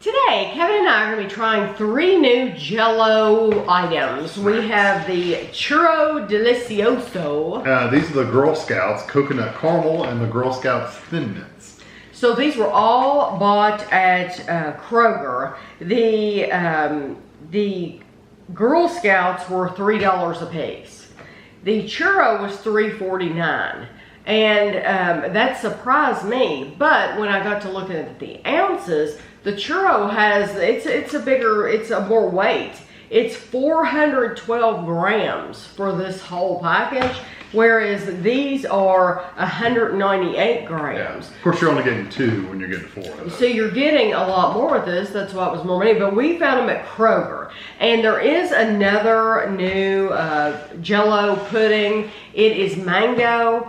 Today, Kevin and I are going to be trying 3 new Jell-O items. We have the Churro Delicioso. These are the Girl Scouts Coconut Caramel and the Girl Scouts Thin Mints. So these were all bought at Kroger. The Girl Scouts were $3 a piece. The Churro was $3.49. And that surprised me, but when I got to looking at the ounces, the Churro has, it's a more weight. It's 412 grams for this whole package, whereas these are 198 grams. Yeah. Of course, you're only getting 2 when you're getting 4 of those. So you're getting a lot more with this. That's why it was more money. But we found them at Kroger. And there is another new Jell-O pudding. It is mango.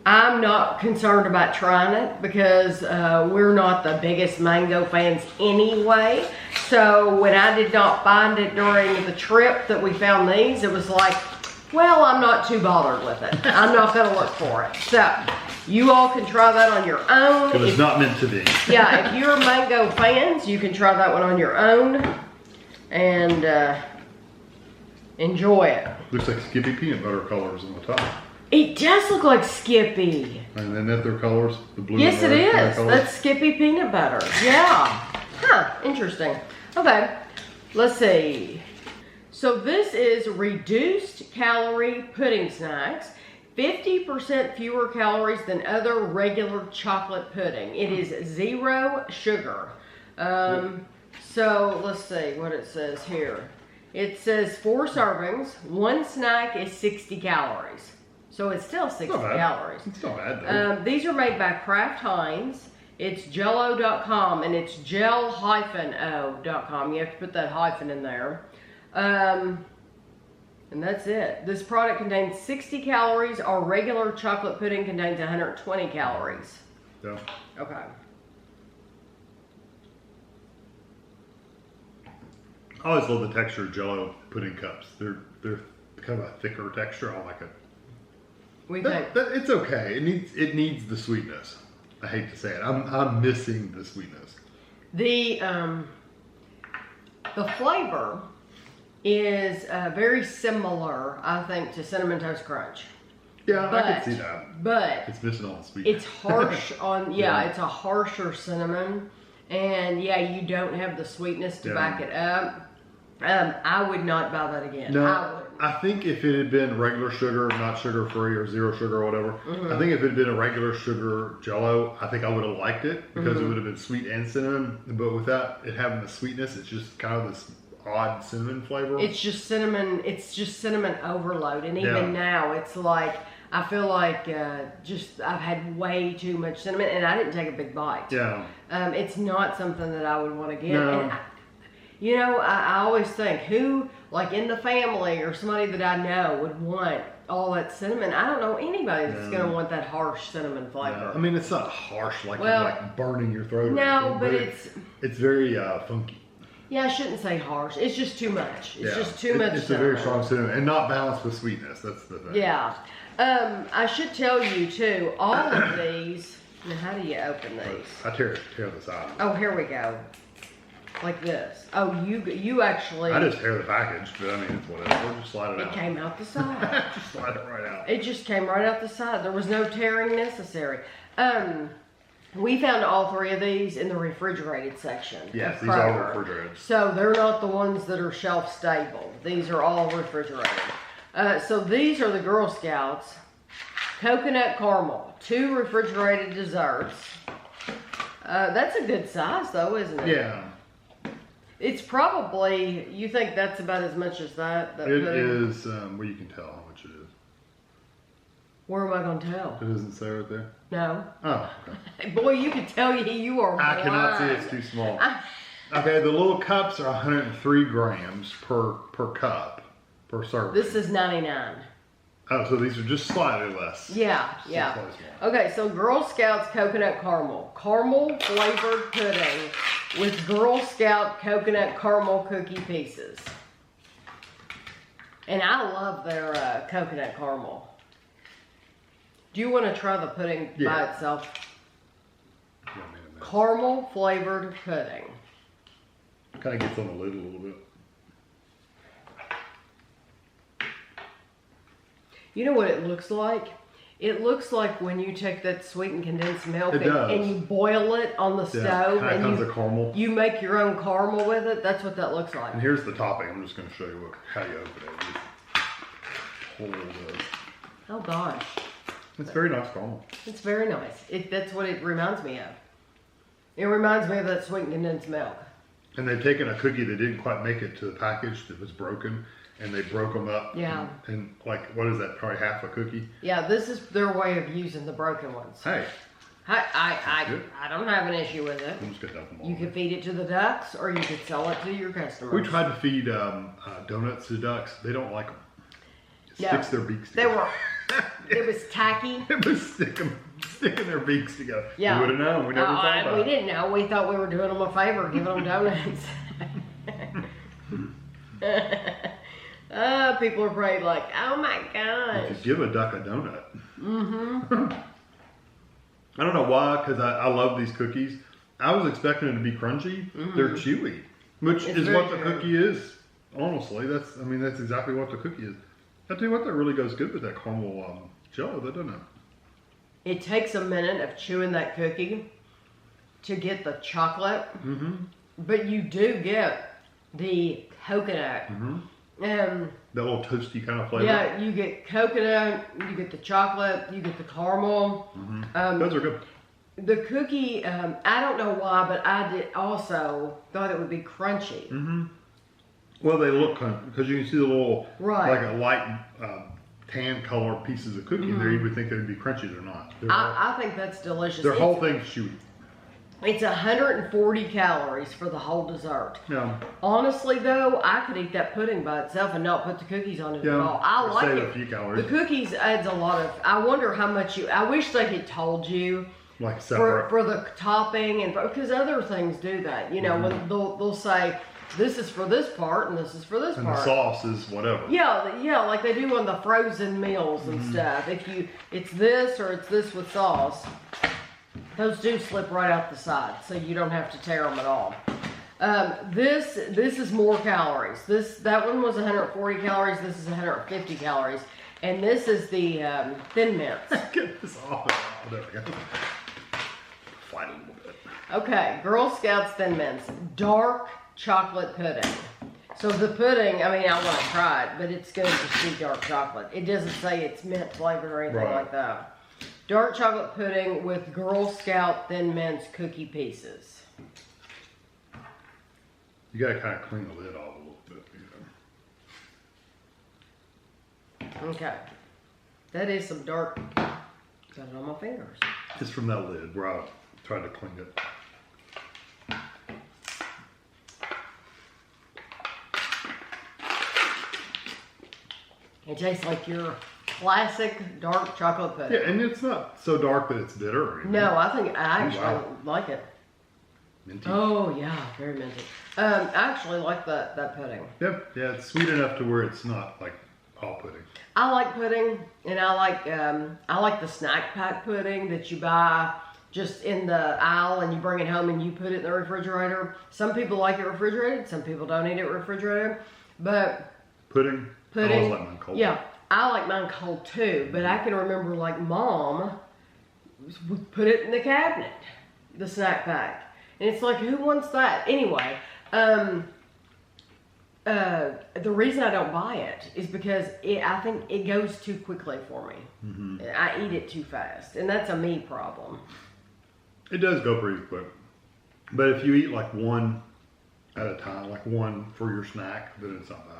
I'm not concerned about trying it because we're not the biggest mango fans anyway. So when I did not find it during the trip that we found these, it was like, well, I'm not too bothered with it. I'm not going to look for it. So you all can try that on your own. It was not meant to be. Yeah, if you're mango fans, you can try that one on your own and enjoy it. Looks like Skippy peanut butter colors on the top. It does look like Skippy. And then that their colors, the blue. Yes, it is. colors. That's Skippy peanut butter. Yeah. Huh, interesting. Okay, let's see. So this is reduced calorie pudding snacks. 50% fewer calories than other regular chocolate pudding. It is 0 sugar. So let's see what it says here. It says 4 servings. 1 snack is 60 calories. So it's still 60 calories. It's not bad though. These are made by Kraft Heinz. It's Jell-O.com and it's Jell-O.com. You have to put that hyphen in there. And that's it. This product contains 60 calories. Our regular chocolate pudding contains 120 calories. Yeah. Okay. I always love the texture of Jell-O pudding cups. They're kind of a thicker texture. I like it. It's okay. It needs the sweetness. I hate to say it. I'm missing the sweetness. The flavor is very similar, I think, to Cinnamon Toast Crunch. Yeah, I can see that. But it's missing all the sweetness. It's harsh on it's a harsher cinnamon, and you don't have the sweetness to back it up. I would not buy that again. No, I think if it had been regular sugar, not sugar free or 0 sugar or whatever, I think if it had been a regular sugar Jell-O, I think I would have liked it because it would have been sweet and cinnamon. But without it having the sweetness, it's just kind of this odd cinnamon flavor. It's just cinnamon. It's just cinnamon overload, and even now, it's like I feel like I've had way too much cinnamon, and I didn't take a big bite. Yeah. It's not something that I would want to get. No. And I always think who, like in the family or somebody that I know, would want all that cinnamon. I don't know anybody that's going to want that harsh cinnamon flavor. No. I mean, it's not harsh like burning your throat. No, but it's very funky. Yeah, I shouldn't say harsh. It's just too much. It's just too much It's cinnamon. a very strong cinnamon and not balanced with sweetness. That's the thing. Yeah. I should tell you too, all of these, now how do you open these? I tear this out. Oh, here we go. Like this. Oh, you actually. I just tear the package, but I mean, it's whatever. We'll just slide it out. It came out the side. Just slide it right out. It just came right out the side. There was no tearing necessary. We found all 3 of these in the refrigerated section. Yes, these are refrigerated. So they're not the ones that are shelf stable. These are all refrigerated. So these are the Girl Scouts Coconut Caramel. 2 refrigerated desserts. That's a good size though, isn't it? Yeah. It's probably, you think that's about as much as that? It is, well, you can tell how much it is. Where am I going to tell? It doesn't say right there? No. Oh, okay. Boy, you can tell you are blind. I cannot see, it's too small. Okay, the little cups are 103 grams per cup, per serving. This is 99. Oh, so these are just slightly less. Yeah. Okay, so Girl Scouts Coconut Caramel. Caramel flavored pudding with Girl Scout coconut caramel cookie pieces. And I love their coconut caramel. Do you want to try the pudding by itself? You want me to caramel flavored pudding. Kind of gets on the lid a little bit. You know what it looks like? It looks like when you take that sweetened condensed milk and you boil it on the stove and caramel. You make your own caramel with it. That's what that looks like. And here's the topping. I'm just going to show you how you open it. Just hold this. Oh gosh. It's very nice caramel. It's very nice. That's what it reminds me of. It reminds me of that sweetened condensed milk. And they've taken a cookie that didn't quite make it to the package that was broken, and they broke them up. Yeah. And like, what is that? Probably half a cookie. Yeah, this is their way of using the broken ones. Hey. I don't have an issue with it. I'm just gonna dump them all. You could feed it to the ducks, or you could sell it to your customers. We tried to feed donuts to ducks. They don't like them. It sticks their beaks together. It was tacky. It was sticking their beaks together. Yeah. We would have known. We never thought about it. We didn't know. We thought we were doing them a favor, giving them donuts. People are probably like, oh my gosh. You could give a duck a donut. Mm-hmm. I don't know why, because I love these cookies. I was expecting them to be crunchy. Mm-hmm. They're chewy, which is what the cookie is. Honestly, that's exactly what the cookie is. I tell you what, that really goes good with that caramel Jell-O, doesn't it? It takes a minute of chewing that cookie to get the chocolate, but you do get the coconut. That little toasty kind of flavor. Yeah, you get coconut, you get the chocolate, you get the caramel. Those are good. The cookie, I don't know why, but I did also thought it would be crunchy. Well, they look crunchy because you can see the little, right, like a light tan color pieces of cookie in there. You would think they would be crunchy. They're not. I think that's delicious. Their whole thing's chewy. It's 140 calories for the whole dessert. Yeah. Honestly, though, I could eat that pudding by itself and not put the cookies on it at all. I like it. A few calories. The cookies adds a lot of. I wonder how much I wish they had told you. Like separate. For the topping and because other things do that. You know, when they'll say this is for this part and this is for this part. And the sauce is whatever. Yeah, like they do on the frozen meals and stuff. If it's this or it's this with sauce. Those do slip right out the side, so you don't have to tear them at all. This is more calories. That one was 140 calories. This is 150 calories, and this is the Thin Mints. Get this off. There we go. Fight a little bit. Okay, Girl Scouts Thin Mints, dark chocolate pudding. So the pudding, I want to try it, but it's going to just be dark chocolate. It doesn't say it's mint flavored or anything like that. Dark chocolate pudding with Girl Scout Thin Mints cookie pieces. You gotta kind of clean the lid off a little bit. Okay. That is some dark. Got it on my fingers. It's from that lid where I tried to clean it. It tastes like your classic dark chocolate pudding. Yeah, and it's not so dark that it's bitter or anything. No, I actually like it. Minty. Oh yeah, very minty. I actually like that pudding. Yep, yeah, it's sweet enough to where it's not like all pudding. I like pudding, and I like the snack pack pudding that you buy just in the aisle and you bring it home and you put it in the refrigerator. Some people like it refrigerated, some people don't eat it refrigerated, but pudding. I always like mine cold. Yeah. I like mine cold too, but I can remember like Mom would put it in the cabinet, the snack pack. And it's like, who wants that? Anyway, the reason I don't buy it is because I think it goes too quickly for me. I eat it too fast, and that's a me problem. It does go pretty quick. But if you eat like one at a time, like one for your snack, then it's not bad.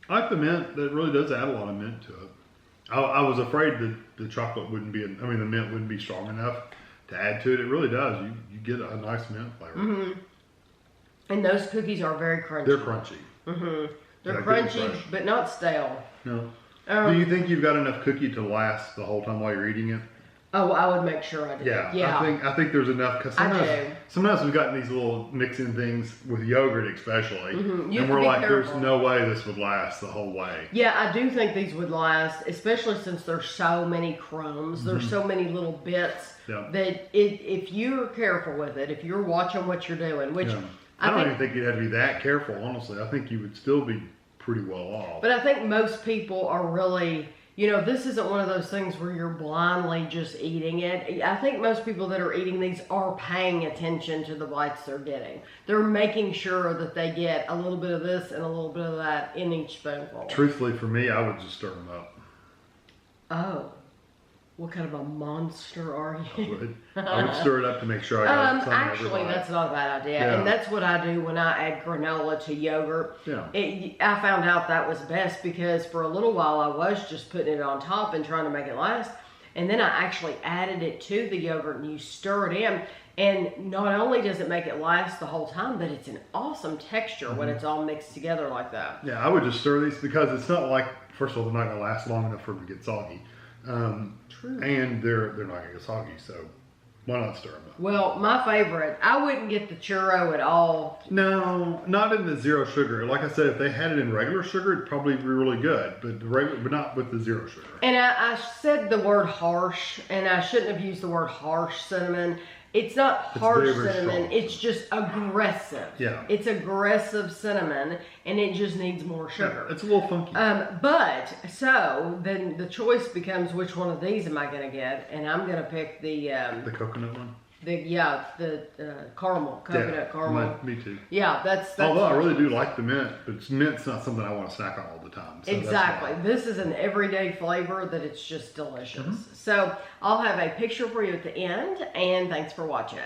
I like the mint. That really does add a lot of mint to it. I was afraid that the chocolate wouldn't be, the mint wouldn't be strong enough to add to it. It really does. You get a nice mint flavor. And those cookies are very crunchy. They're crunchy. They're crunchy, but not stale. No. Do you think you've got enough cookie to last the whole time while you're eating it? Oh, I would make sure I did. Yeah. I think there's enough, because sometimes we've gotten these little mixing things with yogurt especially, and we're like, there's no way this would last the whole way. Yeah, I do think these would last, especially since there's so many crumbs. There's so many little bits that if you're careful with it, if you're watching what you're doing, which I don't even think you'd have to be that careful, honestly. I think you would still be pretty well off. But I think most people are really, this isn't one of those things where you're blindly just eating it. I think most people that are eating these are paying attention to the bites they're getting. They're making sure that they get a little bit of this and a little bit of that in each spoonful. Truthfully, for me, I would just stir them up. Oh. What kind of a monster are you? I would stir it up to make sure I got some actually, that's not a bad idea. Yeah. And that's what I do when I add granola to yogurt. Yeah. I found out that was best because for a little while I was just putting it on top and trying to make it last. And then I actually added it to the yogurt and you stir it in. And not only does it make it last the whole time, but it's an awesome texture when it's all mixed together like that. Yeah, I would just stir these because it's not like, first of all, they're not going to last long enough for them to get soggy. True. And they're not going to get soggy, so why not stir them up? Well, my favorite, I wouldn't get the churro at all. No, not in the zero sugar. Like I said, if they had it in regular sugar, it'd probably be really good, but not with the zero sugar. And I said the word harsh, and I shouldn't have used the word harsh cinnamon. It's not harsh cinnamon, it's just aggressive. Yeah. It's aggressive cinnamon, and it just needs more sugar. Yeah, it's a little funky. So then the choice becomes, which one of these am I going to get? And I'm going to pick the coconut one? The caramel, coconut caramel. Me too. Yeah, that's although I really do like the mint, but mint's not something I want to snack on all the time. So exactly. This is an everyday flavor that it's just delicious. So I'll have a picture for you at the end, and thanks for watching.